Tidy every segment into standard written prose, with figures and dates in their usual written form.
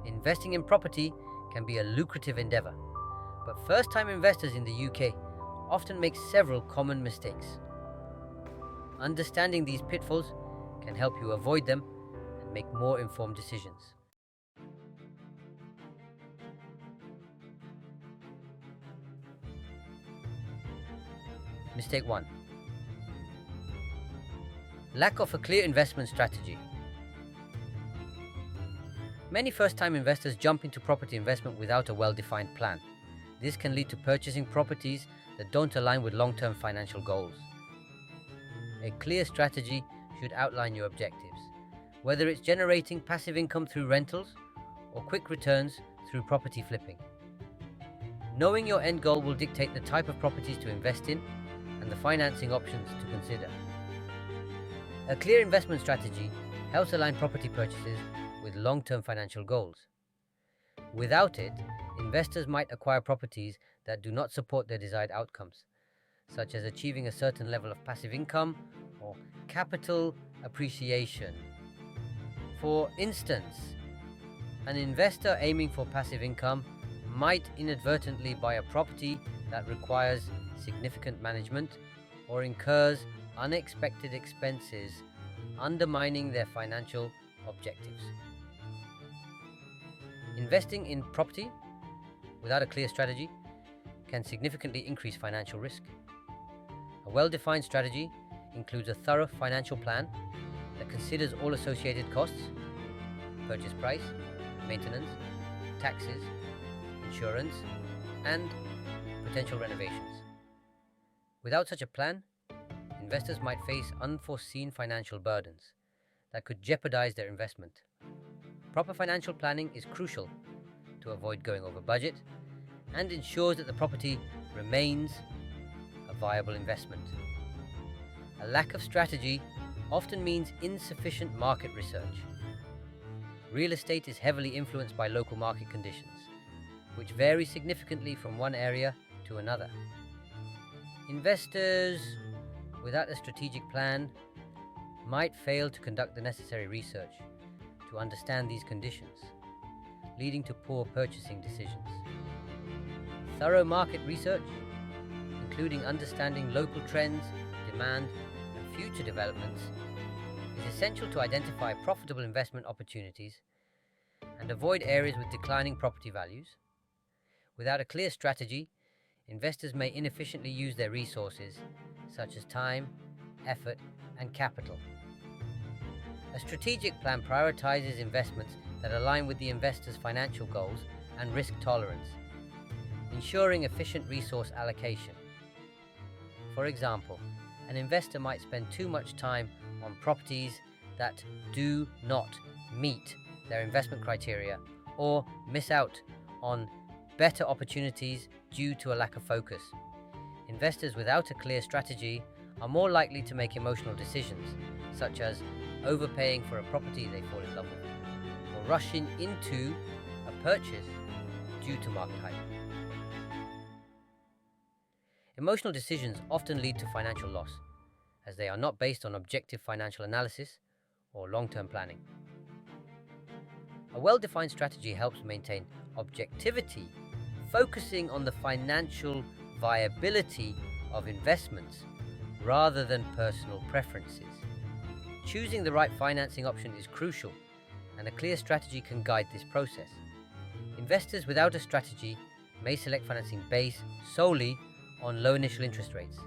Investing in property can be a lucrative endeavor, but first-time investors in the UK often make several common mistakes. Understanding these pitfalls can help you avoid them and make more informed decisions. Mistake 1. Lack of a clear investment strategy. Many first-time investors jump into property investment without a well-defined plan. This can lead to purchasing properties that don't align with long-term financial goals. A clear strategy should outline your objectives, whether it's generating passive income through rentals or quick returns through property flipping. Knowing your end goal will dictate the type of properties to invest in and the financing options to consider. A clear investment strategy helps align property purchases with long-term financial goals. Without it, investors might acquire properties that do not support their desired outcomes, such as achieving a certain level of passive income or capital appreciation. For instance, an investor aiming for passive income might inadvertently buy a property that requires significant management or incurs unexpected expenses, undermining their financial objectives. Investing in property without a clear strategy can significantly increase financial risk. A well-defined strategy includes a thorough financial plan that considers all associated costs, purchase price, maintenance, taxes, insurance, and potential renovations. Without such a plan, investors might face unforeseen financial burdens that could jeopardize their investment. Proper financial planning is crucial to avoid going over budget and ensures that the property remains a viable investment. A lack of strategy often means insufficient market research. Real estate is heavily influenced by local market conditions, which vary significantly from one area to another. Investors without a strategic plan might fail to conduct the necessary research to understand these conditions, leading to poor purchasing decisions. Thorough market research, including understanding local trends, demand, and future developments, is essential to identify profitable investment opportunities and avoid areas with declining property values. Without a clear strategy, investors may inefficiently use their resources, such as time, effort, and capital. A strategic plan prioritizes investments that align with the investor's financial goals and risk tolerance, ensuring efficient resource allocation. For example, an investor might spend too much time on properties that do not meet their investment criteria or miss out on better opportunities due to a lack of focus. Investors without a clear strategy are more likely to make emotional decisions, such as overpaying for a property they fall in love with, or rushing into a purchase due to market hype. Emotional decisions often lead to financial loss, as they are not based on objective financial analysis or long-term planning. A well-defined strategy helps maintain objectivity, focusing on the financial viability of investments rather than personal preferences. Choosing the right financing option is crucial, and a clear strategy can guide this process. Investors without a strategy may select financing based solely on low initial interest rates,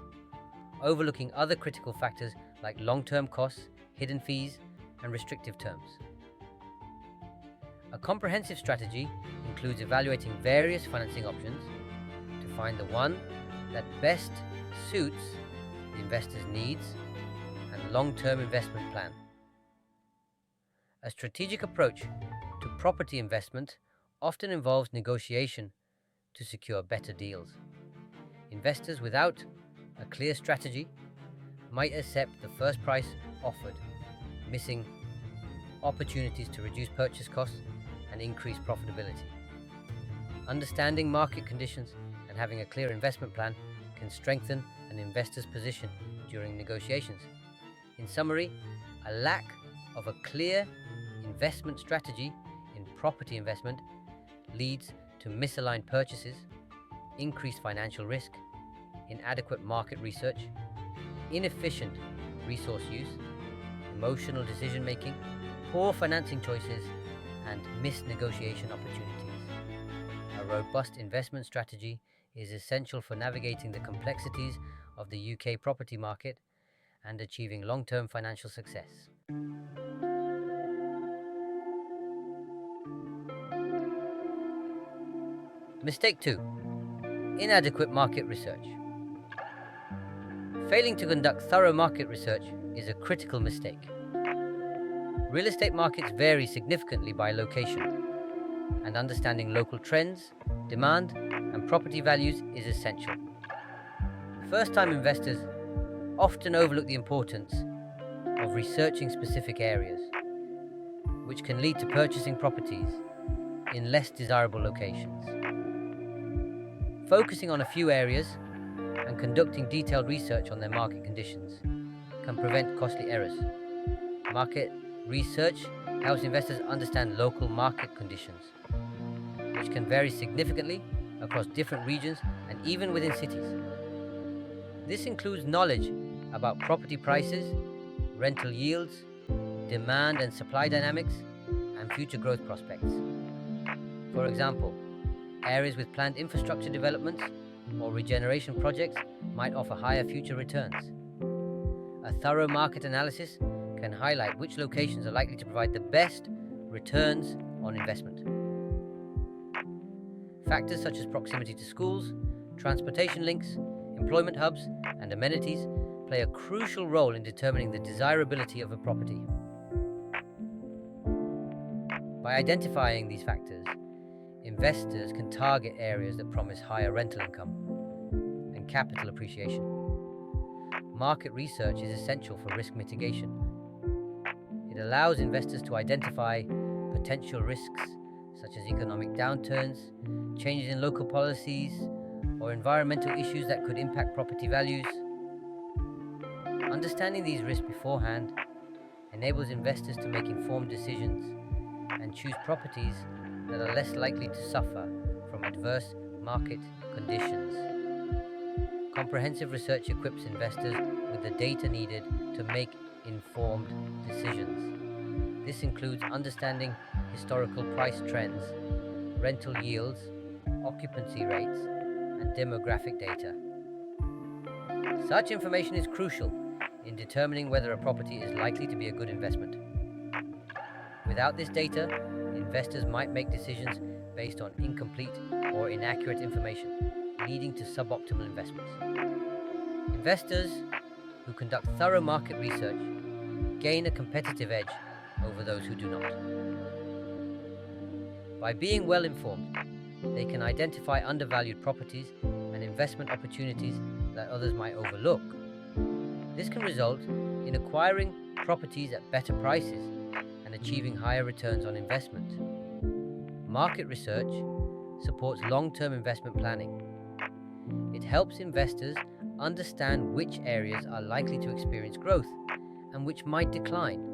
overlooking other critical factors like long-term costs, hidden fees, and restrictive terms. A comprehensive strategy includes evaluating various financing options to find the one that best suits the investor's needs and long-term investment plan. A strategic approach to property investment often involves negotiation to secure better deals. Investors without a clear strategy might accept the first price offered, missing opportunities to reduce purchase costs and increase profitability. Understanding market conditions and having a clear investment plan can strengthen an investor's position during negotiations. In summary, a lack of a clear investment strategy in property investment leads to misaligned purchases, increased financial risk, inadequate market research, inefficient resource use, emotional decision making, poor financing choices, and missed negotiation opportunities. A robust investment strategy is essential for navigating the complexities of the UK property market and achieving long-term financial success. Mistake 2. Inadequate market research. Failing to conduct thorough market research is a critical mistake. Real estate markets vary significantly by location, and understanding local trends, demand, and property values is essential. First-time investors often overlook the importance of researching specific areas, which can lead to purchasing properties in less desirable locations. Focusing on a few areas and conducting detailed research on their market conditions can prevent costly errors. Market research helps investors understand local market conditions, which can vary significantly across different regions and even within cities. This includes knowledge about property prices, rental yields, demand and supply dynamics, and future growth prospects. For example, areas with planned infrastructure developments or regeneration projects might offer higher future returns. A thorough market analysis can highlight which locations are likely to provide the best returns on investment. Factors such as proximity to schools, transportation links, employment hubs, and amenities play a crucial role in determining the desirability of a property. By identifying these factors, investors can target areas that promise higher rental income and capital appreciation. Market research is essential for risk mitigation. It allows investors to identify potential risks such as economic downturns, changes in local policies, or environmental issues that could impact property values. Understanding these risks beforehand enables investors to make informed decisions and choose properties that are less likely to suffer from adverse market conditions. Comprehensive research equips investors with the data needed to make informed decisions. This includes understanding historical price trends, rental yields, occupancy rates, and demographic data. Such information is crucial in determining whether a property is likely to be a good investment. Without this data, investors might make decisions based on incomplete or inaccurate information, leading to suboptimal investments. Investors who conduct thorough market research gain a competitive edge over those who do not. By being well informed, they can identify undervalued properties and investment opportunities that others might overlook. This can result in acquiring properties at better prices and achieving higher returns on investment. Market research supports long-term investment planning. It helps investors understand which areas are likely to experience growth and which might decline.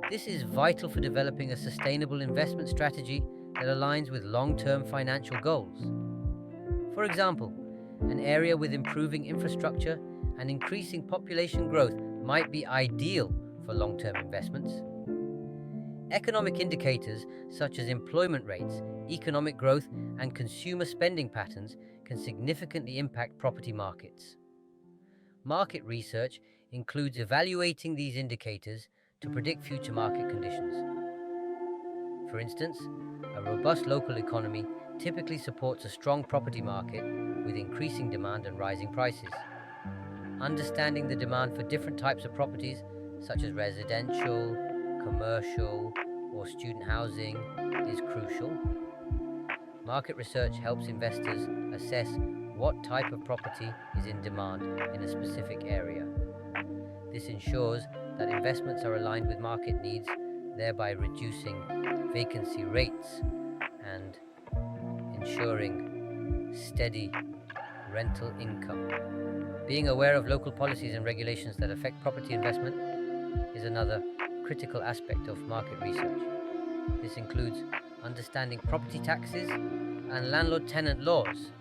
This is vital for developing a sustainable investment strategy that aligns with long-term financial goals. For example, an area with improving infrastructure and increasing population growth might be ideal for long-term investments. Economic indicators such as employment rates, economic growth, and consumer spending patterns can significantly impact property markets. Market research includes evaluating these indicators to predict future market conditions. For instance, a robust local economy typically supports a strong property market with increasing demand and rising prices. Understanding the demand for different types of properties, such as residential, commercial, or student housing, is crucial. Market research helps investors assess what type of property is in demand in a specific area. This ensures that investments are aligned with market needs, thereby reducing vacancy rates and ensuring steady rental income. Being aware of local policies and regulations that affect property investment is another critical aspect of market research. This includes understanding property taxes and landlord-tenant laws.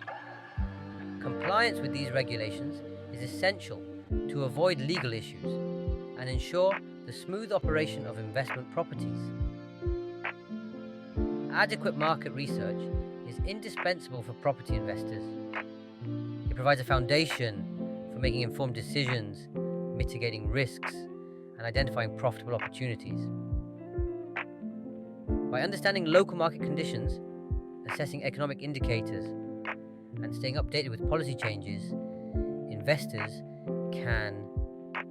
Compliance with these regulations is essential to avoid legal issues and ensure the smooth operation of investment properties. Adequate market research is indispensable for property investors. It provides a foundation for making informed decisions, mitigating risks, and identifying profitable opportunities. By understanding local market conditions, assessing economic indicators, and staying updated with policy changes, investors can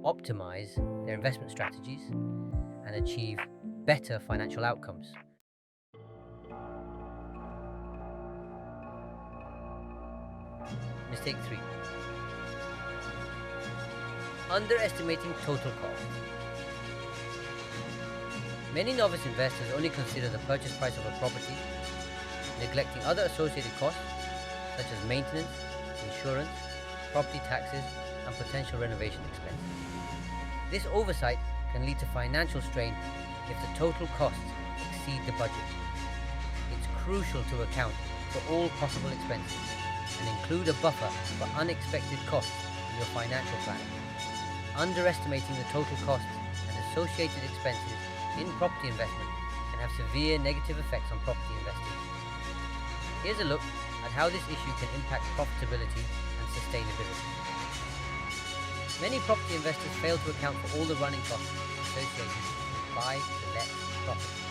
optimize their investment strategies and achieve better financial outcomes. Mistake 3. Underestimating total cost. Many novice investors only consider the purchase price of a property, neglecting other associated costs such as maintenance, insurance, property taxes, and potential renovation expenses. This oversight can lead to financial strain if the total costs exceed the budget. It's crucial to account for all possible expenses and include a buffer for unexpected costs in your financial plan. Underestimating the total costs and associated expenses in property investment can have severe negative effects on property investing. Here's a look at how this issue can impact profitability and sustainability. Many property investors fail to account for all the running costs associated with buy-to-let property.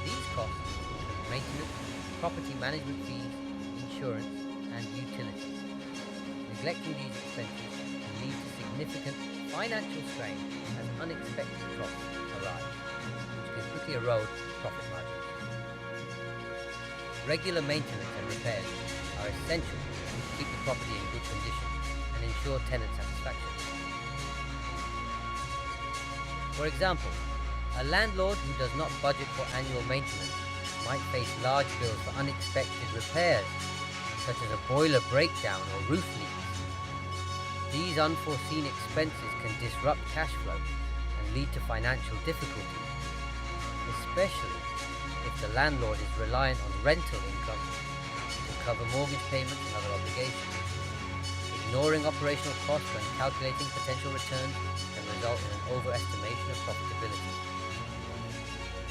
These costs include maintenance, property management fees, insurance, and utilities. Neglecting these expenses can lead to significant financial strain as unexpected costs arise, which can quickly erode profit margins. Regular maintenance and repairs are essential to keep the property in good condition and ensure tenant satisfaction. For example, a landlord who does not budget for annual maintenance might face large bills for unexpected repairs, such as a boiler breakdown or roof leaks. These unforeseen expenses can disrupt cash flow and lead to financial difficulties, especially if the landlord is reliant on rental income to cover mortgage payments and other obligations. Ignoring operational costs when calculating potential returns can result in an overestimation of profitability.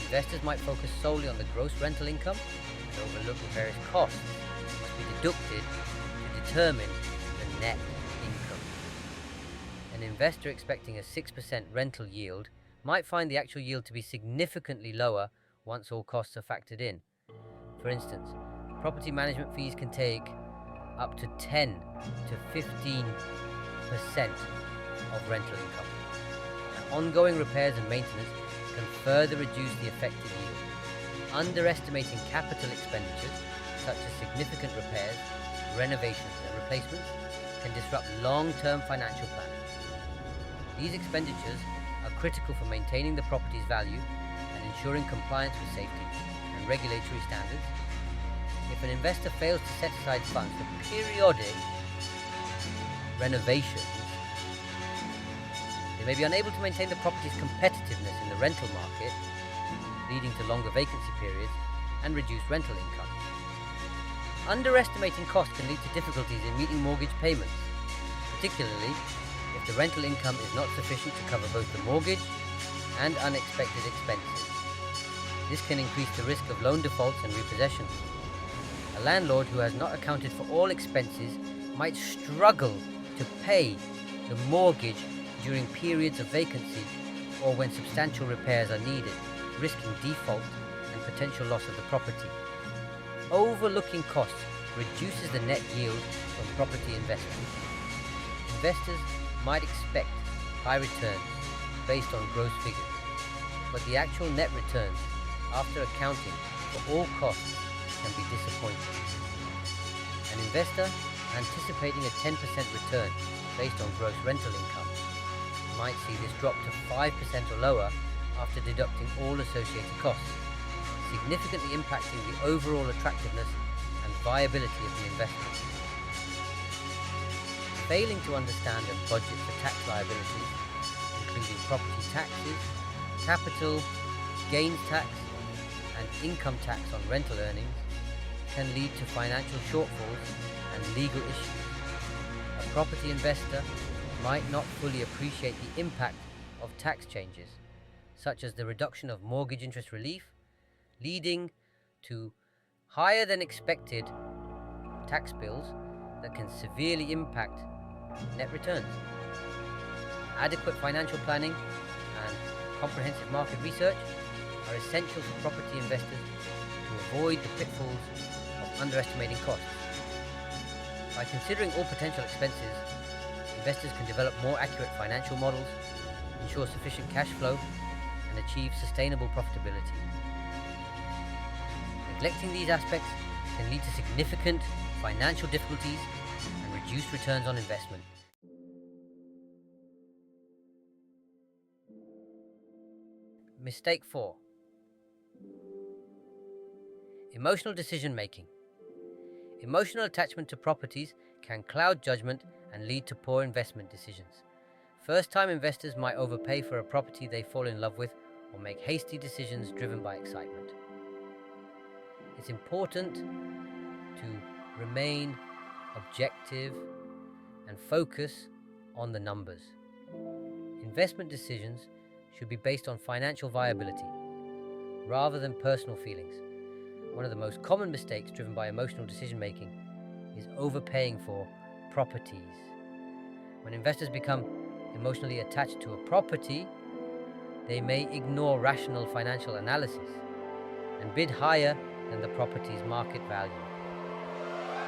Investors might focus solely on the gross rental income and overlook the various costs that must be deducted to determine the net income. An investor expecting a 6% rental yield might find the actual yield to be significantly lower once all costs are factored in. For instance, property management fees can take up to 10 to 15% of rental income. And ongoing repairs and maintenance can further reduce the effective yield. Underestimating capital expenditures, such as significant repairs, renovations, and replacements, can disrupt long-term financial planning. These expenditures are critical for maintaining the property's value and ensuring compliance with safety and regulatory standards. If an investor fails to set aside funds for periodic renovations, they may be unable to maintain the property's competitiveness in the rental market, leading to longer vacancy periods and reduced rental income. Underestimating costs can lead to difficulties in meeting mortgage payments, particularly if the rental income is not sufficient to cover both the mortgage and unexpected expenses. This can increase the risk of loan defaults and repossession. A landlord who has not accounted for all expenses might struggle to pay the mortgage during periods of vacancy or when substantial repairs are needed, risking default and potential loss of the property. Overlooking costs reduces the net yield from property investment. Investors might expect high returns based on gross figures, but the actual net returns after accounting for all costs can be disappointing. An investor anticipating a 10% return based on gross rental income might see this drop to 5% or lower after deducting all associated costs, significantly impacting the overall attractiveness and viability of the investment. Failing to understand and budget for tax liabilities, including property taxes, capital gains tax and income tax on rental earnings can lead to financial shortfalls and legal issues. A property investor might not fully appreciate the impact of tax changes, such as the reduction of mortgage interest relief, leading to higher than expected tax bills that can severely impact net returns. Adequate financial planning and comprehensive market research are essential for property investors to avoid the pitfalls of underestimating costs. By considering all potential expenses, investors can develop more accurate financial models, ensure sufficient cash flow, and achieve sustainable profitability. Neglecting these aspects can lead to significant financial difficulties and reduced returns on investment. Mistake 4. Emotional decision making. Emotional attachment to properties can cloud judgment and lead to poor investment decisions. First-time investors might overpay for a property they fall in love with or make hasty decisions driven by excitement. It's important to remain objective and focus on the numbers. Investment decisions should be based on financial viability rather than personal feelings. One of the most common mistakes driven by emotional decision making is overpaying for properties. When investors become emotionally attached to a property, they may ignore rational financial analysis and bid higher than the property's market value.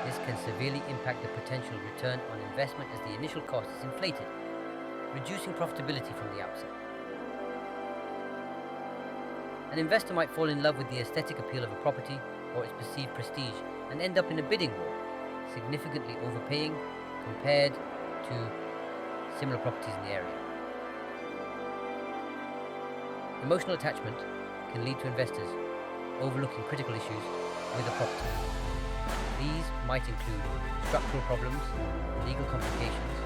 This can severely impact the potential return on investment as the initial cost is inflated, reducing profitability from the outset. An investor might fall in love with the aesthetic appeal of a property or its perceived prestige and end up in a bidding war, significantly overpaying compared to similar properties in the area. Emotional attachment can lead to investors overlooking critical issues with a property. These might include structural problems, legal complications,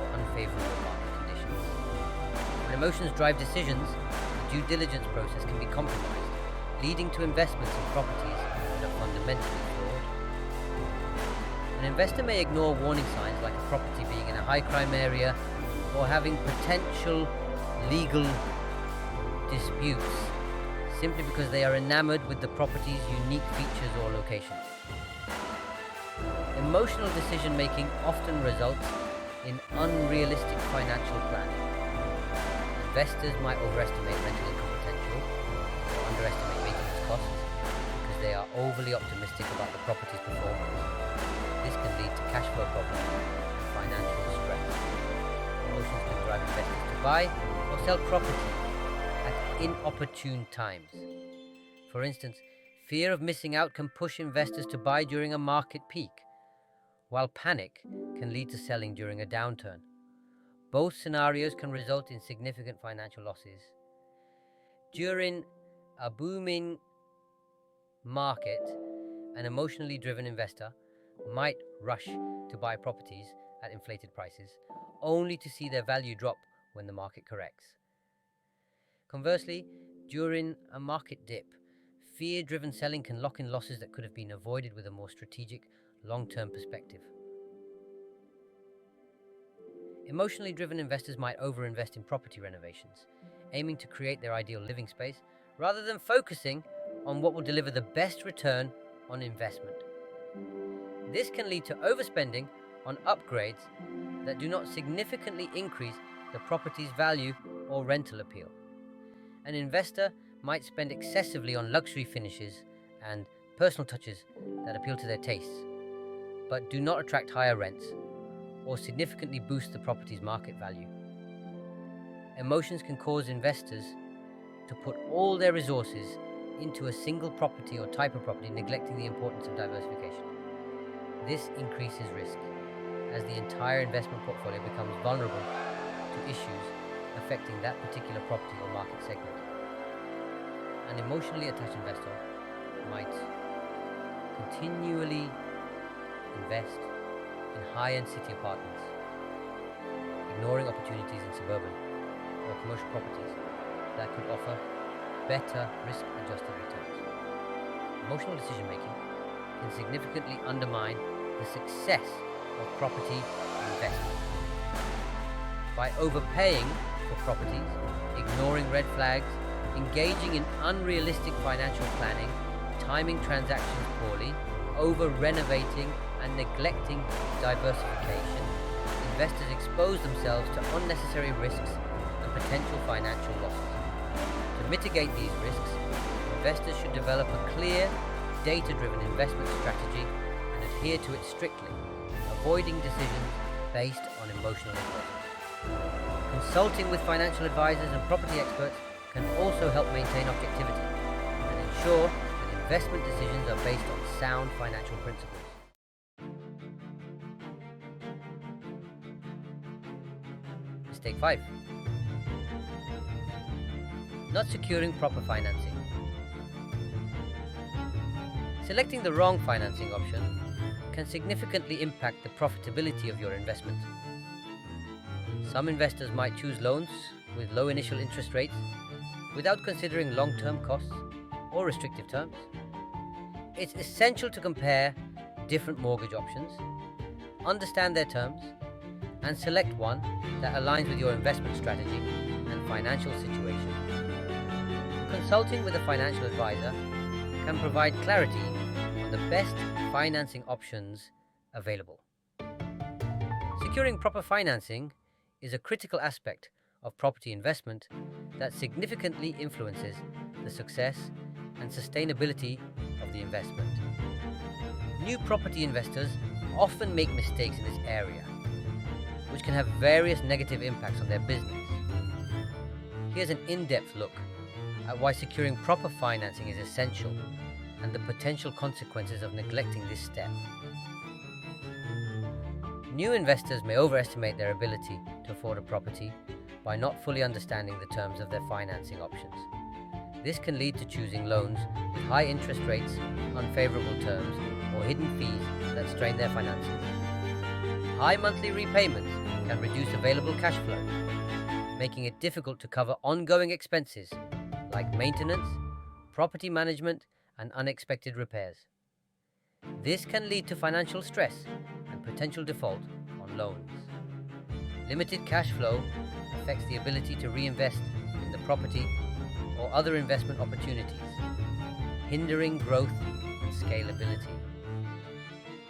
or unfavorable market conditions. When emotions drive decisions, the due diligence process can be compromised, leading to investments in properties that are fundamentally flawed. An investor may ignore warning signs like a property being in a high crime area or having potential legal disputes simply because they are enamored with the property's unique features or location. Emotional decision making often results in unrealistic financial planning. Investors might overestimate rental income potential or underestimate maintenance costs because they are overly optimistic about the property's performance. This can lead to cash flow problems and financial stress. Emotions can drive investors to buy or sell property at inopportune times. For instance, fear of missing out can push investors to buy during a market peak, while panic can lead to selling during a downturn. Both scenarios can result in significant financial losses. During a booming market, an emotionally driven investor might rush to buy properties at inflated prices, only to see their value drop when the market corrects. Conversely, during a market dip, fear-driven selling can lock in losses that could have been avoided with a more strategic, long-term perspective. Emotionally driven investors might overinvest in property renovations, aiming to create their ideal living space, rather than focusing on what will deliver the best return on investment. This can lead to overspending on upgrades that do not significantly increase the property's value or rental appeal. An investor might spend excessively on luxury finishes and personal touches that appeal to their tastes, but do not attract higher rents or significantly boost the property's market value. Emotions can cause investors to put all their resources into a single property or type of property, neglecting the importance of diversification. This increases risk, as the entire investment portfolio becomes vulnerable to issues affecting that particular property or market segment. An emotionally attached investor might continually invest in high-end city apartments, ignoring opportunities in suburban or commercial properties that could offer better risk-adjusted returns. Emotional decision-making can significantly undermine the success of property investment. By overpaying for properties, ignoring red flags, engaging in unrealistic financial planning, timing transactions poorly, over-renovating and neglecting diversification, investors expose themselves to unnecessary risks and potential financial losses. To mitigate these risks, investors should develop a clear, data-driven investment strategy and adhere to it strictly, avoiding decisions based on emotional impulses. Consulting with financial advisors and property experts can also help maintain objectivity and ensure that investment decisions are based on sound financial principles. Mistake 5. Not securing proper financing. Selecting the wrong financing option can significantly impact the profitability of your investment. Some investors might choose loans with low initial interest rates without considering long-term costs or restrictive terms. It's essential to compare different mortgage options, understand their terms, and select one that aligns with your investment strategy and financial situation. Consulting with a financial advisor can provide clarity on the best financing options available. Securing proper financing is a critical aspect of property investment that significantly influences the success and sustainability of the investment. New property investors often make mistakes in this area, which can have various negative impacts on their business. Here's an in-depth look at why securing proper financing is essential and the potential consequences of neglecting this step. New investors may overestimate their ability to afford a property by not fully understanding the terms of their financing options. This can lead to choosing loans with high interest rates, unfavorable terms, or hidden fees that strain their finances. High monthly repayments can reduce available cash flow, making it difficult to cover ongoing expenses like maintenance, property management, and unexpected repairs. This can lead to financial stress and potential default on loans. Limited cash flow affects the ability to reinvest in the property or other investment opportunities, hindering growth and scalability.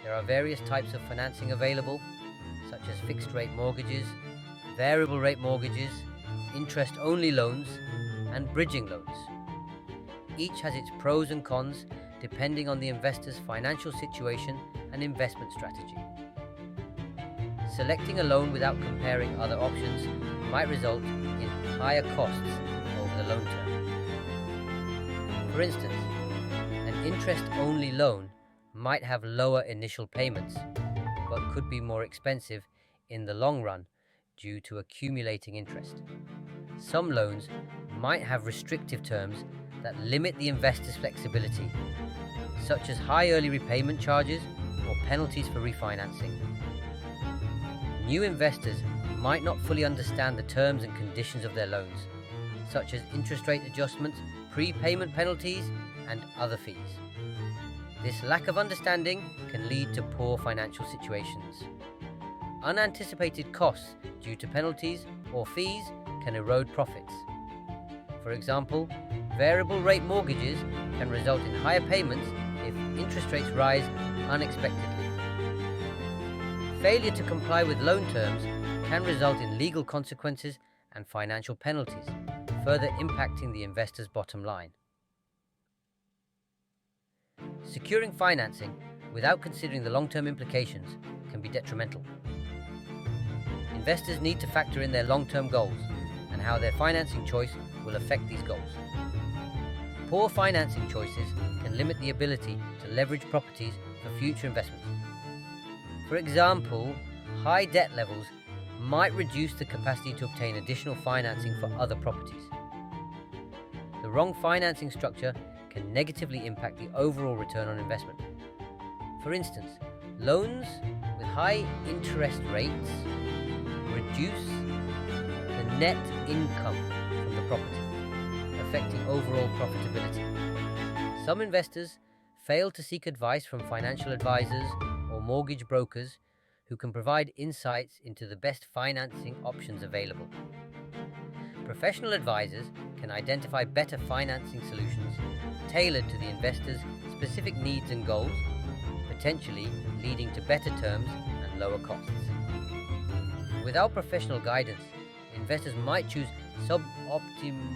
There are various types of financing available, such as fixed-rate mortgages, variable rate mortgages, interest-only loans, and bridging loans. Each has its pros and cons depending on the investor's financial situation and investment strategy. Selecting a loan without comparing other options might result in higher costs over the loan term. For instance, an interest-only loan might have lower initial payments, but could be more expensive in the long run due to accumulating interest. Some loans might have restrictive terms that limit the investor's flexibility, such as high early repayment charges or penalties for refinancing. New investors might not fully understand the terms and conditions of their loans, such as interest rate adjustments, prepayment penalties, and other fees. This lack of understanding can lead to poor financial situations. Unanticipated costs due to penalties or fees can erode profits. For example, variable rate mortgages can result in higher payments if interest rates rise unexpectedly. Failure to comply with loan terms can result in legal consequences and financial penalties, further impacting the investor's bottom line. Securing financing without considering the long-term implications can be detrimental. Investors need to factor in their long-term goals and how their financing choice will affect these goals. Poor financing choices can limit the ability to leverage properties for future investments. For example, high debt levels might reduce the capacity to obtain additional financing for other properties. The wrong financing structure can negatively impact the overall return on investment. For instance, loans with high interest rates reduce the net income from the property, affecting overall profitability. Some investors fail to seek advice from financial advisors or mortgage brokers who can provide insights into the best financing options available. Professional advisors can identify better financing solutions tailored to the investor's specific needs and goals, potentially leading to better terms and lower costs. Without professional guidance, investors might choose suboptimal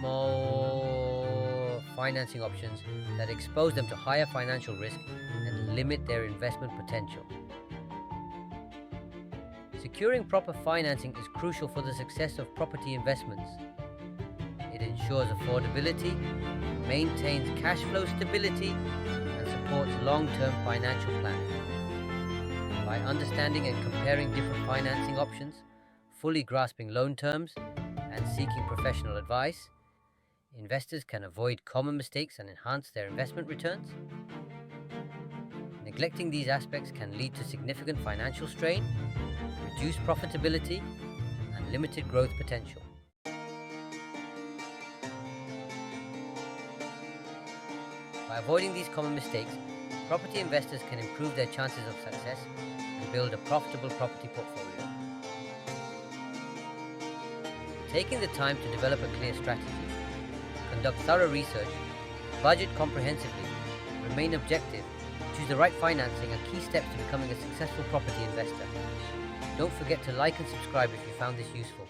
financing options that expose them to higher financial risk and limit their investment potential. Securing proper financing is crucial for the success of property investments. It ensures affordability, maintains cash flow stability, and supports long-term financial planning. By understanding and comparing different financing options, fully grasping loan terms, and seeking professional advice, investors can avoid common mistakes and enhance their investment returns. Neglecting these aspects can lead to significant financial strain, reduced profitability, and limited growth potential. By avoiding these common mistakes, property investors can improve their chances of success and build a profitable property portfolio. Taking the time to develop a clear strategy, conduct thorough research, budget comprehensively, remain objective, choose the right financing are key steps to becoming a successful property investor. Don't forget to like and subscribe if you found this useful.